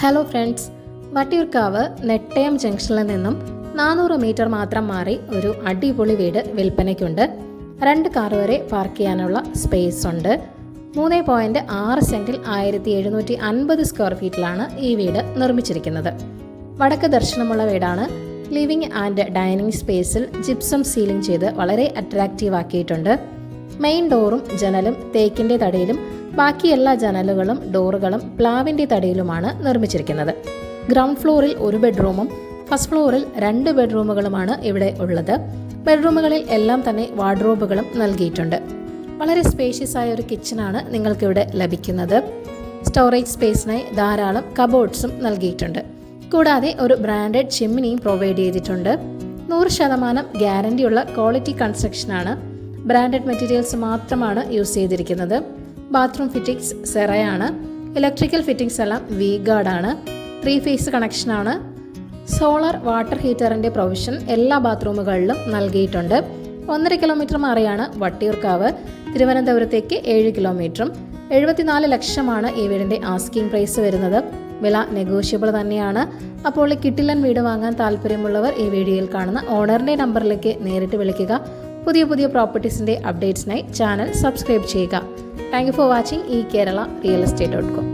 Hello friends, Vattiyoorkavu Nettayam ജംഗ്ഷനിൽ നിന്നും 400 metre മാത്രം മാറി ഒരു അടിപൊളി വീട് വിൽപ്പനയ്ക്കുണ്ട്. 2 കാർ വരെ പാർക്ക് ചെയ്യാനുള്ള സ്പേസ് ഉണ്ട്. 3.6 സെൻറ്റിൽ 1750 സ്ക്വയർ ഫീറ്റിലാണ് ഈ വീട് നിർമ്മിച്ചിരിക്കുന്നത്. വടക്ക് ദർശനമുള്ള വീടാണ്. ലിവിംഗ് ആൻഡ് ഡൈനിങ് സ്പേസിൽ ജിപ്സം സീലിംഗ് ചെയ്ത് വളരെ അട്രാക്റ്റീവ് ആക്കിയിട്ടുണ്ട്. മെയിൻ ഡോറും ജനലും തേക്കിൻ്റെ തടിയിലും ബാക്കി എല്ലാ ജനലുകളും ഡോറുകളും പ്ലാവിൻ്റെ തടിയിലുമാണ് നിർമ്മിച്ചിരിക്കുന്നത്. ഗ്രൗണ്ട് ഫ്ലോറിൽ 1 ബെഡ്റൂമും ഫസ്റ്റ് ഫ്ലോറിൽ 2 ബെഡ്റൂമുകളുമാണ് ഇവിടെ ഉള്ളത്. ബെഡ്റൂമുകളിൽ എല്ലാം തന്നെ വാർഡ്രോബുകളും നൽകിയിട്ടുണ്ട്. വളരെ സ്പേഷ്യസ് ആയ ഒരു കിച്ചണാണ് നിങ്ങൾക്കിവിടെ ലഭിക്കുന്നത്. സ്റ്റോറേജ് സ്പേസിനായി ധാരാളം കബോർഡ്സും നൽകിയിട്ടുണ്ട്. കൂടാതെ ഒരു ബ്രാൻഡഡ് ചിമ്മിനിയും പ്രൊവൈഡ് ചെയ്തിട്ടുണ്ട്. 100% ഗ്യാരണ്ടിയുള്ള ക്വാളിറ്റി കൺസ്ട്രക്ഷനാണ്. ബ്രാൻഡഡ് മെറ്റീരിയൽസ് മാത്രമാണ് യൂസ് ചെയ്തിരിക്കുന്നത്. ബാത്റൂം ഫിറ്റിംഗ്സ് സെറയാണ്. ഇലക്ട്രിക്കൽ ഫിറ്റിംഗ്സ് എല്ലാം V-ഗാർഡാണ്. 3 ഫേസ് കണക്ഷനാണ്. സോളാർ വാട്ടർ ഹീറ്ററിൻ്റെ പ്രൊവിഷൻ എല്ലാ ബാത്റൂമുകളിലും നൽകിയിട്ടുണ്ട്. 1.5 കിലോമീറ്റർ മാറിയാണ് വട്ടിയൂർക്കാവ്. തിരുവനന്തപുരത്തേക്ക് 7 കിലോമീറ്ററും 74 ലക്ഷമാണ് ഈ വീടിൻ്റെ ആസ്കിംഗ് പ്രൈസ് വരുന്നത്. വില നെഗോഷ്യബിൾ തന്നെയാണ്. അപ്പോൾ കിട്ടിലൻ വീട് വാങ്ങാൻ താല്പര്യമുള്ളവർ ഈ വീഡിയോയിൽ കാണുന്ന ഓണറിൻ്റെ നമ്പറിലേക്ക് നേരിട്ട് വിളിക്കുക. പുതിയ പ്രോപ്പർട്ടീസിൻ്റെ അപ്ഡേറ്റ്സിനായി ചാനൽ സബ്സ്ക്രൈബ് ചെയ്യുക. Thank you for watching eKerala Real Estate.com.